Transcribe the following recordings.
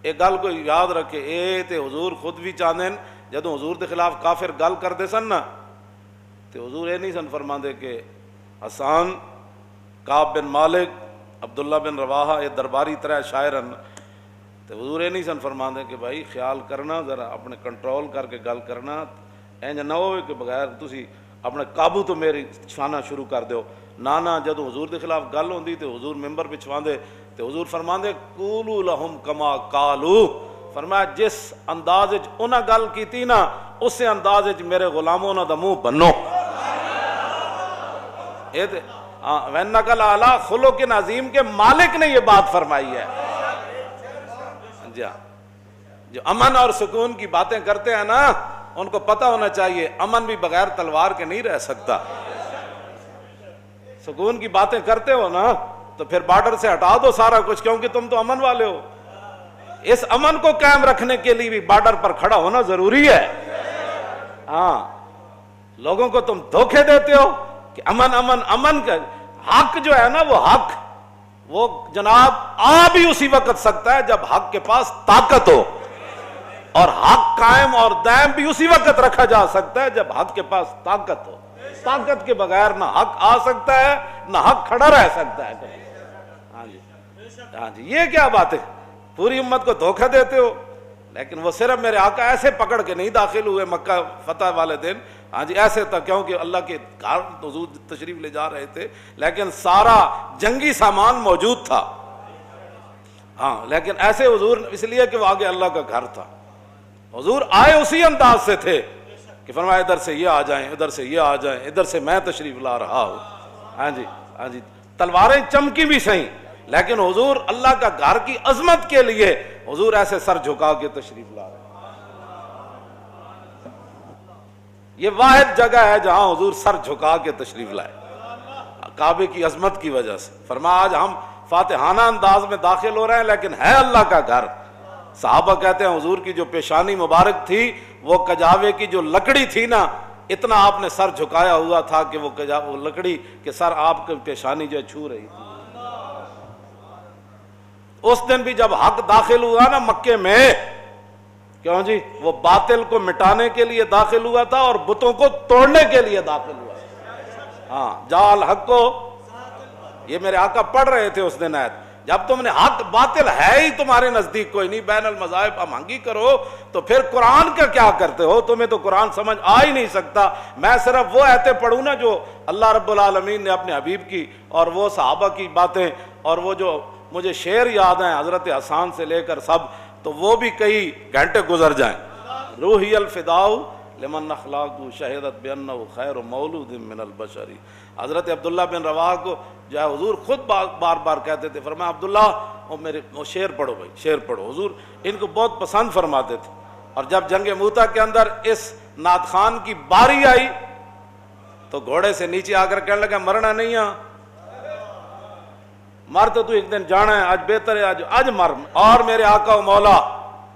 ایک گل کو یاد رکھے، اے تے حضور خود بھی چاہتے ہیں جدوں حضور دے خلاف کافر گل کرتے سن نا تے حضور یہ نہیں سن فرماندے کہ حسان، کعب بن مالک، عبداللہ بن رواحہ یہ درباری طرح شاعرن، تے حضور یہ نہیں سن فرماندے کہ بھائی خیال کرنا، ذرا اپنے کنٹرول کر کے گل کرنا، اینج نہ ہوئے کہ بغیر تسی اپنے قابو تو میری چھانا شروع کر دیو۔ نانا جدوں حضور دے خلاف گل ہوندی تے حضور ممبر بچھواندے تے حضور فرماندے قولوا لہم کما قالوا، فرمایا جس انداز وچ انہاں گل کیتی نا اسی انداز وچ میرے غلاموں انہاں دا منہ بنو۔ اے تے وَإِنَّكَ لَعَلَىٰ خُلُقٍ عظیم کے مالک نے یہ بات فرمائی ہے۔ جی ہاں، جو امن اور سکون کی باتیں کرتے ہیں نا ان کو پتہ ہونا چاہیے امن بھی بغیر تلوار کے نہیں رہ سکتا۔ سکون کی باتیں کرتے ہو نا تو پھر بارڈر سے ہٹا دو سارا کچھ، کیونکہ تم تو امن والے ہو۔ اس امن کو قائم رکھنے کے لیے بھی بارڈر پر کھڑا ہونا ضروری ہے۔ ہاں، لوگوں کو تم دھوکے دیتے ہو کہ امن امن امن کا حق جو ہے نا، وہ حق وہ جناب آ بھی اسی وقت سکتا ہے جب حق کے پاس طاقت ہو، اور حق قائم اور دائم بھی اسی وقت رکھا جا سکتا ہے جب حق کے پاس طاقت ہو۔ طاقت کے بغیر نہ حق آ سکتا ہے نہ حق کھڑا رہ سکتا ہے۔ ہاں جی، ہاں جی، یہ کیا بات ہے، پوری امت کو دھوکہ دیتے ہو۔ لیکن وہ صرف میرے آقا ایسے پکڑ کے نہیں داخل ہوئے مکہ فتح والے دن، ہاں جی ایسے تھا، کیونکہ اللہ کے گھر حضور تشریف لے جا رہے تھے لیکن سارا جنگی سامان موجود تھا۔ ہاں، لیکن ایسے حضور اس لیے کہ وہ آگے اللہ کا گھر تھا۔ حضور آئے اسی انداز سے تھے کہ فرمایا ادھر سے یہ آ جائیں، ادھر سے یہ آ جائیں، ادھر سے میں تشریف لا رہا ہوں۔ ہاں جی، ہاں جی، تلواریں چمکی بھی صحیح لیکن حضور اللہ کا گھر کی عظمت کے لیے حضور ایسے سر جھکا کے تشریف لا رہے ہیں۔ یہ واحد جگہ ہے جہاں حضور سر جھکا کے تشریف لائے کعبے کی عظمت کی وجہ سے۔ فرمایا آج ہم فاتحانہ انداز میں داخل ہو رہے ہیں لیکن ہے اللہ کا گھر۔ صحابہ کہتے ہیں حضور کی جو پیشانی مبارک تھی وہ کجاوے کی جو لکڑی تھی نا، اتنا آپ نے سر جھکایا ہوا تھا کہ وہ لکڑی کے سر آپ کی پیشانی جو چھو رہی تھی۔ اس دن بھی جب حق داخل ہوا نا مکے میں، کیوں جی، وہ باطل کو مٹانے کے لیے داخل ہوا تھا اور بتوں کو توڑنے کے لیے داخل ہوا۔ ہاں، جال حق کو، یہ میرے آقا پڑھ رہے تھے اس دن آیت، جب تم نے حق باطل ہے ہی تمہارے نزدیک کوئی نہیں، بین المذاہب ہمانگی کرو تو پھر قرآن کا کیا کرتے ہو؟ تمہیں تو قرآن سمجھ آ ہی نہیں سکتا۔ میں صرف وہ آیتیں پڑھوں نا جو اللہ رب العالمین نے اپنے حبیب کی اور وہ صحابہ کی باتیں، اور وہ جو مجھے شعر یاد ہیں حضرت حسان سے لے کر سب، تو وہ بھی کئی گھنٹے گزر جائیں۔ روحی الفداء لمن اخلاق شہدت بانہ خیر مولود من البشری۔ حضرت عبداللہ بن رواحہ کو جو ہے حضور خود بار بار کہتے تھے، فرمایا عبداللہ وہ شعر پڑھو بھائی، شعر پڑھو۔ حضور ان کو بہت پسند فرماتے تھے۔ اور جب جنگ موتا کے اندر اس نعت خان کی باری آئی تو گھوڑے سے نیچے آ کر کہنے لگا مرنا نہیں ہے، مر تو ایک دن جانا ہے، آج بہتر ہے آج مر۔ اور میرے آقا و مولا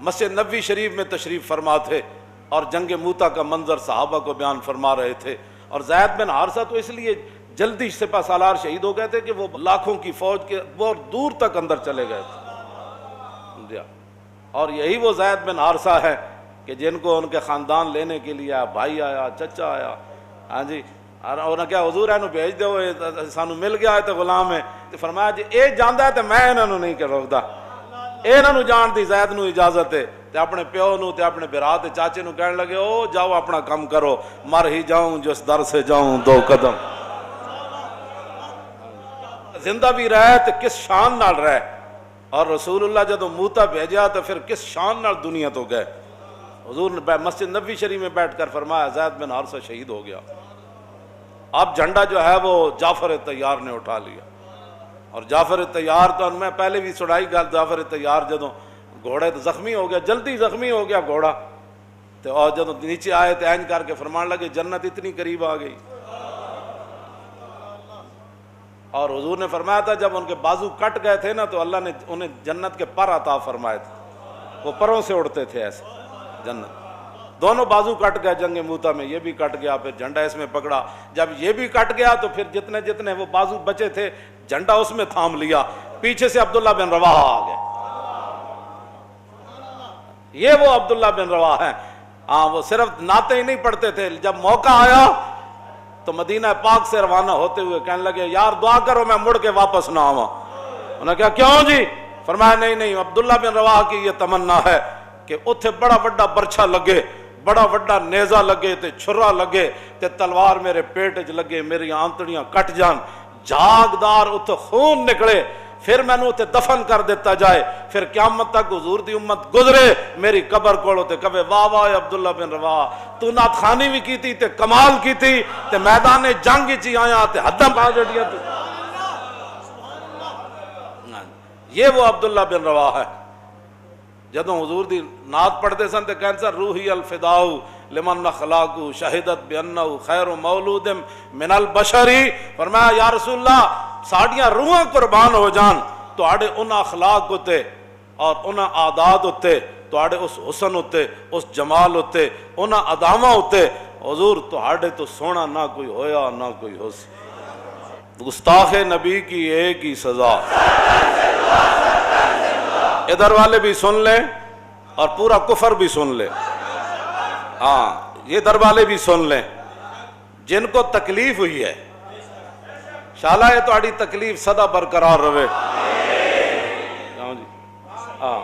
مسجد نبوی شریف میں تشریف فرما تھے اور جنگ موتا کا منظر صحابہ کو بیان فرما رہے تھے۔ اور زید بن حارثہ تو اس لیے جلدی سپہ سالار شہید ہو گئے تھے کہ وہ لاکھوں کی فوج کے بہت دور تک اندر چلے گئے تھے۔ اور یہی وہ زید بن حارثہ ہے کہ جن کو ان کے خاندان لینے کے لیے بھائی آیا، چچا آیا، ہاں جی، اور انہوں نے کیا حضور اینو بھیج دو، سانو مل گیا ہے تو غلام ہے۔ تو فرمایا جی اے جاندا ہے تو میں انہوں نہیں کہ روکدا، انہوں جان دی زید نو اجازت ہے۔ تے اپنے پیو نو تے اپنے برا تے چاچے نو کہنے لگے او جاؤ اپنا کام کرو، مر ہی جاؤں جس در سے جاؤں دو قدم۔ زندہ بھی رہے تو کس شان نال رہے، اور رسول اللہ جدو موتا بھیجا تو پھر کس شان نال دنیا تو گئے۔ حضور نے مسجد نبوی شریف میں بیٹھ کر فرمایا زید بن حارثہ شہید ہو گیا۔ اب جھنڈا جو ہے وہ جعفر طیار نے اٹھا لیا، اور جعفر طیار تو میں پہلے بھی سنائی گل، جعفر طیار جدو گھوڑے تو زخمی ہو گیا، جلدی زخمی ہو گیا گھوڑا، تو اور جدو نیچے آئے تو اینج کر کے فرمان لگے جنت اتنی قریب آ گئی۔ اور حضور نے فرمایا تھا جب ان کے بازو کٹ گئے تھے نا تو اللہ نے انہیں جنت کے پر عطا فرمائے تھے، وہ پروں سے اڑتے تھے ایسے جنت۔ دونوں بازو کٹ گئے جنگ موتا میں، یہ بھی کٹ گیا، پھر جھنڈا اس میں پکڑا، جب یہ بھی کٹ گیا تو پھر جتنے جتنے وہ بازو بچے تھے جھنڈا اس میں تھام لیا، پیچھے سے عبداللہ بن رواحہ آ گئے۔ یہ وہ عبداللہ بن رواح ہیں. ہاں وہ صرف نعتیں ہی نہیں پڑھتے تھے, جب موقع آیا تو مدینہ پاک سے روانہ ہوتے ہوئے کہنے لگے یار دعا کرو میں مڑ کے واپس نہ آواں. انہوں نے کہا کیوں جی؟ فرمایا نہیں عبداللہ بن رواح کی یہ تمنا ہے کہ اتھے بڑا بڑا برچھا لگے, بڑا بڑا نیزہ لگے تے چھرا لگے تے تلوار میرے پیٹ چ لگے, میری آنتڑیاں کٹ جان, جاگدار اتھے خون نکلے, پھر میں نے اتھے دفن کر دیتا جائے, پھر قیامت تک حضور دی امت گزرے میری قبر کولو تے کہے واہ واہ عبداللہ بن رواح تو نعت خوانی بھی کی تھی تے کمال کی تھی تے میدان جنگ چی آیا تے حداں پا جڑیاں تے. یہ وہ عبداللہ بن رواح ہے. جدوں حضور دی نعت پڑھتے سن تے کہن سن روحی الفداء لمن اخلاقو شہدت بانہ خیر مولود من البشری. فرمایا یا رسول اللہ ساڑیاں روحاں قربان ہو جان تواڈے انہاں اخلاق ہوتے اور انہاں عادات ہوتے, تواڈے اس حسن ہوتے, اس جمال ہوتے, انہاں اداماں ہوتے. حضور تواڈے تو سونا نہ کوئی ہویا نہ کوئی ہو سی. گستاخ نبی کی ایک ہی سزا. ادھر والے بھی سن لیں اور پورا کفر بھی سن لیں. ہاں یہ ادھر والے بھی سن لیں جن کو تکلیف ہوئی ہے, شالا ہے تہاڈی تکلیف سدا برقرار رہے. ہاں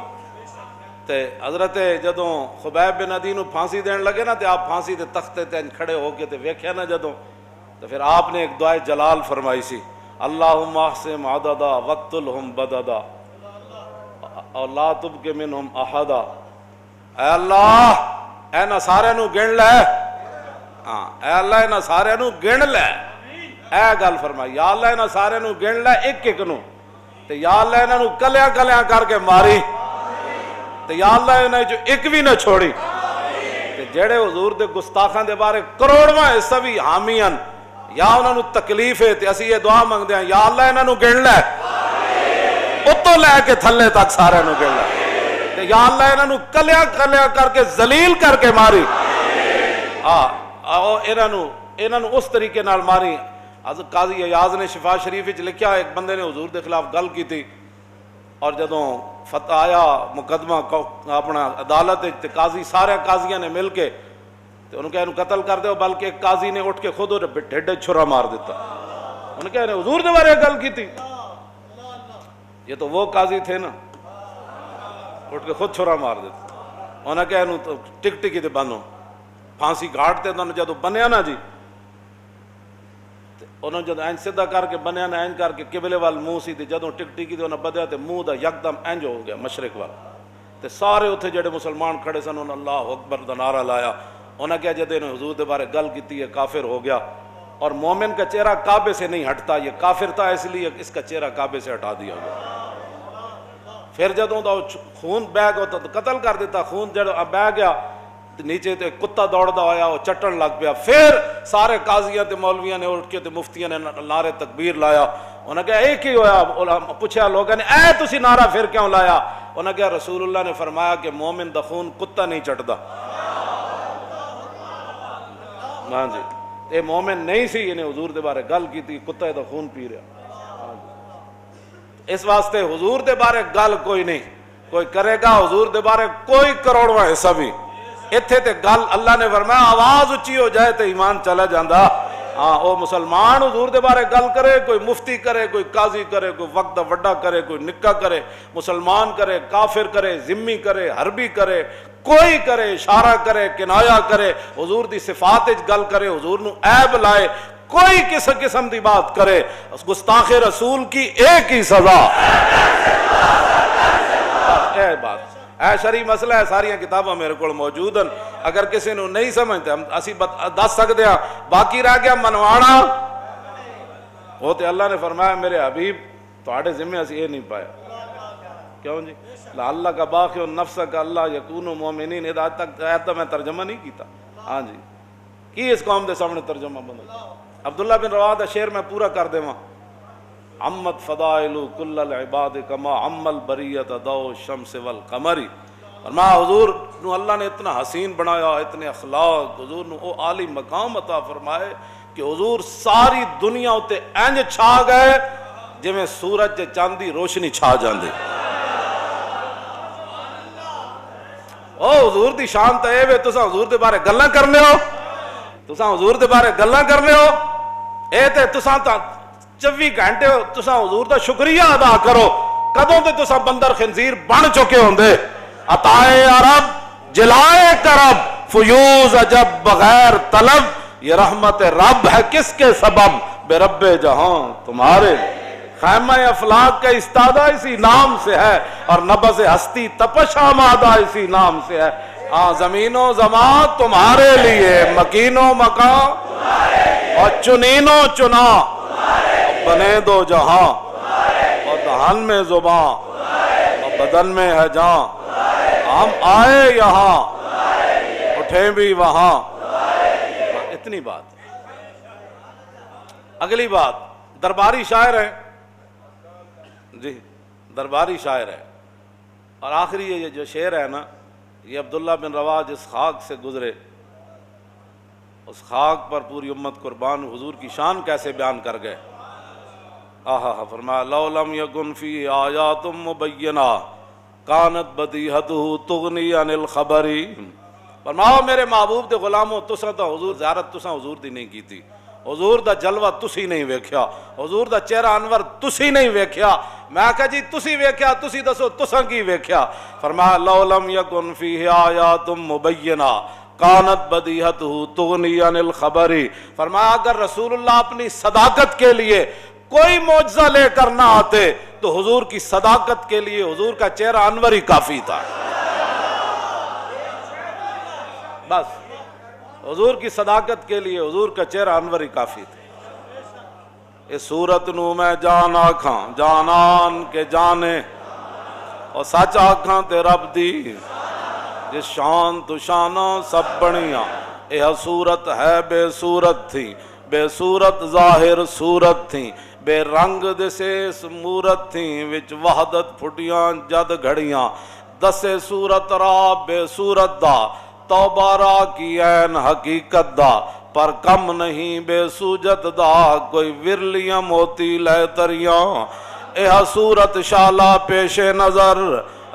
تے حضرت جدوں خبیب بن عدی نو پھانسی دین لگے نا تے آپ پھانسی دے تختے تے کھڑے ہو کے تے ویکھیا نا جدوں, تو پھر آپ نے ایک دعائے جلال فرمائی سی, اللہم احسم عددا وقتلہم بددا اور لا تبق منہم احدا. اے اللہ اے سارے نو گن لے, ہاں اے اللہ اے سارے نو گن لے. اے گل فرمائی یا اللہ اے سارے نو گن لے ایک ایک نو, تے یا اللہ انہاں نو کلیاں کلیاں کر کے ماری, تے یا اللہ انہاں جو ایک بھی نہ چھوڑی. تے جڑے حضور دے گستاخاں دے بارے کروڑواں حصہ بھی حامی ہن یا انہاں نو تکلیف ہے تے اسی یہ دعا منگدے ہیں یا اللہ انہاں نو گن لے, اتوں لے کے تھلے تک سارے نو گن لے, تے یا اللہ انہاں نو کلیاں کلیاں کر کے ذلیل کر کے ماری. انہاں نو اس طریقے نال ماری. حضرت قاضی ایاز نے شفا شریف وچ لکھیا ایک بندے نے حضور دے خلاف گل کی تھی, اور جدوں فتح آیا مقدمہ اپنا عدالت تے قاضی سارے قاضیاں نے مل کے تے انہوں کہا قتل کر دو, بلکہ ایک قاضی نے اٹھ کے خود ڈھڈ چھرا مار دیتا. انہوں کہا حضور دے بارے گل کی تھی. یہ تو وہ قاضی تھے نا, اٹھ کے خود چھرا مار دیتا. انہوں نے کہا ٹک ٹکی تے بنو پھانسی گھاٹ تے جدوں بنیا نا جی, انہوں جب اینج سیدھا کر کے بنیا نا اینج کر کے قبلے وال منہ سی تے جدوں ٹک ٹکی تے انہوں بدیا تے منہ دا یکدم اینج ہو گیا مشرق وال. تے سارے اتھے جڑے مسلمان کھڑے سن انہوں اللہ اکبر دا نعرہ لایا. انہوں نے کہا جدے نے حضور دے بارے گل کیتی ہے کافر ہو گیا, اور مومن کا چہرہ کعبے سے نہیں ہٹتا, یہ کافر تھا اس لیے اس کا چہرہ کعبے سے ہٹا دیا گیا. پھر جدوں دا خون بہ گیا تو قتل کر دیتا. خون جب بہ گیا نیچے تے کتا دوڑدا ہویا وہ چٹن لگ پیا. پھر سارے قاضیاں تے مولویاں نے اٹھ کے تے مفتیاں نے نعرے تکبیر لایا. انہوں نے کہا ایک ہی ہویا. پوچھا لوگوں نے اے تسی نعرہ پھر کیوں لایا؟ انہوں نے کہا رسول اللہ نے فرمایا کہ مومن دا خون کتا نہیں چٹدا. ہاں جی اے مومن نہیں سی, انہیں حضور دے بارے گل کی تھی, کتا دا خون پی رہا. اس واسطے حضور دے بارے گل کوئی نہیں کوئی کرے گا, حضور دے بارے کوئی کروڑواں حصہ بھی اتھے تے گل اللہ نے فرمایا آواز اچھی ہو جائے تے ایمان چلا جاندہ. ہاں او مسلمان حضور دے بارے گل کرے, کوئی مفتی کرے, کوئی قاضی کرے, کوئی وقت وڈا کرے, کوئی نکا کرے, مسلمان کرے, کافر کرے, ذمی کرے, حربی کرے, کوئی کرے, اشارہ کرے, کنایا کرے, حضور دی صفات وچ گل کرے, حضور نو عیب لائے, کوئی کس قسم دی بات کرے, گستاخ رسول کی ایک ہی سزا. اے بات اے شرعی مسئلہ ہے, ساری کتاباں میرے کو موجود ہیں, اگر کسی نے نہیں سمجھتے ہم اسی دس سکتے ہیں. باقی رہ گیا منوانا, وہ تے اللہ نے فرمایا میرے حبیب تواڈے ذمہ اسی یہ نہیں پایا. کیوں جی؟ اللہ کا باقی نفس کا اللہ یکونوا مومنین, آج تک میں ترجمہ نہیں کیتا. ہاں جی کی اس قوم دے سامنے ترجمہ بندہ. عبداللہ بن رواح دا شعر میں پورا کر دیواں. عمت فضائل کل العباد کما عم البریت ضوء الشمس والقمر. فرمایا حضور نو اللہ نے اتنا حسین بنایا, اتنے اخلاق, حضور نو او عالی مقام عطا فرمائے کہ حضور ساری دنیا اتے انج چھا گئے جویں سورج تے چاند دی روشنی چھا جاندے. او حضور دی شان تے اے وے تساں حضور دے بارے گلاں کرنے ہو، تساں حضور دے بارے گلاں کرنے ہو، اے تے تساں تا 24 گھنٹے تساں حضور دا شکریہ ادا کرو، کدوں تے تساں بندر خنزیر بن چکے ہوندے۔ عطائے عرب جلائے کرب فیوز عجب بغیر طلب، یہ رحمت رب ہے کس کے سبب، بے رب جہاں تمہارے۔ خیمہ افلاک کا استادہ اسی نام سے ہے، اور نبض ہستی تپش آمادہ اسی نام سے ہے۔ زمین و زمان تمہارے لیے، مکین و مکان اور چنین و چنا، بنے دو جہاں اور دہن میں زباں اور بدن میں ہے جاں، ہم آئے یہاں اٹھیں بھی وہاں۔ اتنی بات۔ اگلی بات، درباری شاعر ہے جی، درباری شاعر ہے، اور آخری یہ جو شعر ہے نا، یہ عبداللہ بن رواح جس خاک سے گزرے، اس خاک پر پوری امت قربان، حضور کی شان کیسے بیان کر گئے۔ آہا، فرمایا لو لم یکن فی آیات مبینہ کانت بدیہتہ تغنی عن الخبر۔ فرماؤ میرے محبوب دے غلاموں، تساں تا حضور زیارت تساں حضور دی نہیں کیتی، حضور دا جلوہ تسی نہیں ویکھیا، حضور دا چہرہ انور تسی نہیں ویکھیا۔ میں کہا جی تسی ویکھیا، تسی دسو تساں کی ویکھیا۔ فرمایا لو لم یکن فیہ آیات مبینہ کانت بدیہتہ تغنی عن الخبر۔ فرمایا اگر رسول اللہ اپنی صداقت کے لیے کوئی معجزہ لے کر نہ آتے تو حضور کی صداقت کے لیے حضور کا چہرہ انور ہی کافی تھا۔ بس حضور کی صداقت کے لیے حضور کا چہرہ انور ہی کافی تھا۔ اس صورت نو میں جان آکھاں جانان کے جانے، اور سچ آکھاں تے رب دی جس شان تو شاناں سب بڑیاں، یہ صورت ہے بے صورت تھی، بے صورت ظاہر صورت تھی، بے رنگ دسے مورت تھی، وچ وحدت پھٹیاں جد گھڑیاں، دسے صورت را بے صورت دا، توبہ را کی عین حقیقت دا، پر کم نہیں بے سوجت دا، کوئی ورلیاں موتی لے تریاں، یہ صورت شالا پیش نظر،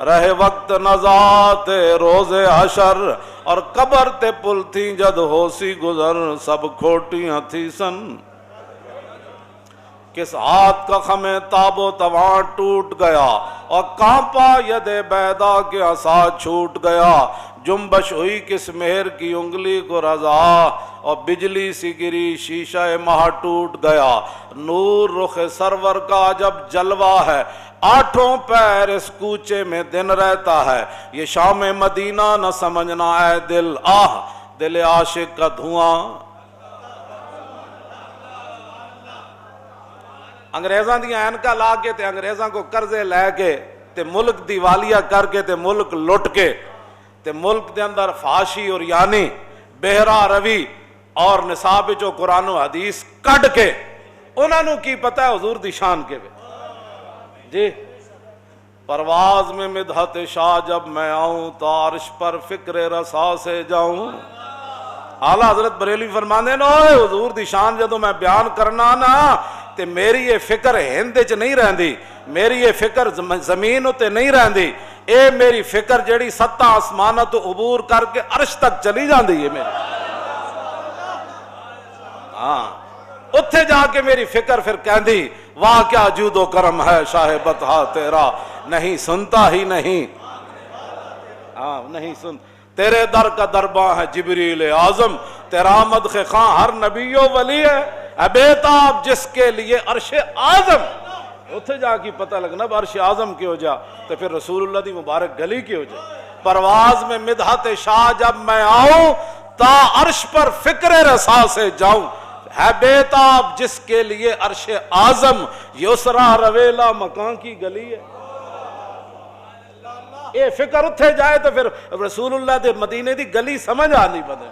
رہے وقت نزات روز حشر، اور قبر تے پل تھی جد ہو سی گزر، سب کھوٹیاں تھی سن، کس ہاتھ کا خمِ تاب و تواں ٹوٹ گیا، اور کانپا ید بیدا کے عصا چھوٹ گیا، جنبش ہوئی کس مہر کی انگلی کو رضا، اور بجلی سی گری شیشہ ماہ ٹوٹ گیا، نور رخ سرور کا جب جلوہ ہے، آٹھوں پیر اس کوچے میں دن رہتا ہے، یہ شام مدینہ نہ سمجھنا اے دل، آہ دل عاشق کا دھواں۔ انگریزاں دیاں اینکا لا کے تے انگریزاں کو قرضے لے کے تے ملک دیوالیہ کر کے تے ملک لٹ کے تے ملک دے اندر فحاشی اور یعنی بہرا روی اور نصاب جو قرآن و حدیث کڈ کے، انہاں نو کی پتہ ہے حضور دی شان کے وے جی۔ پرواز میں مدحت شاہ جب میں آؤں تو عرش پر فکر رسا سے جاؤں۔ اعلیٰ حضرت بریلوی فرماندے نا حضور دی شان جدوں میں بیان کرنا نا تے میری یہ فکر ہند وچ نہیں رہندی، میری یہ فکر زمین تے نہیں رہندی، اے میری فکر جیڑی ستاں آسماناں تو عبور کر کے عرش تک چلی جاندی ہے میری۔ ہاں اتھے جا کے میری فکر پھر کہندی واہ کیا جود و کرم ہے شاہ بطحا تیرا، نہیں سنتا ہی نہیں، ہاں نہیں سن، تیرے در کا درباں ہے جبریل اعظم، تیرا مدخ خاں ہر نبی و ولی ہے، اے بیتاب جس کے لیے عرش اعظم۔ اتھے جا کی پتہ لگنا عرش اعظم کی ہو جا تو پھر رسول اللہ دی مبارک گلی کی ہو جا۔ پرواز میں مدحت شاہ جب میں آؤں تا عرش پر فکر رسا سے جاؤں، ہے بیتاب جس کے لیے عرش اعظم، یسرا رویلا مکان کی گلی ہے۔ یہ فکر اتھے جائے تو پھر رسول اللہ دے مدینے دی گلی سمجھ آنی بنے۔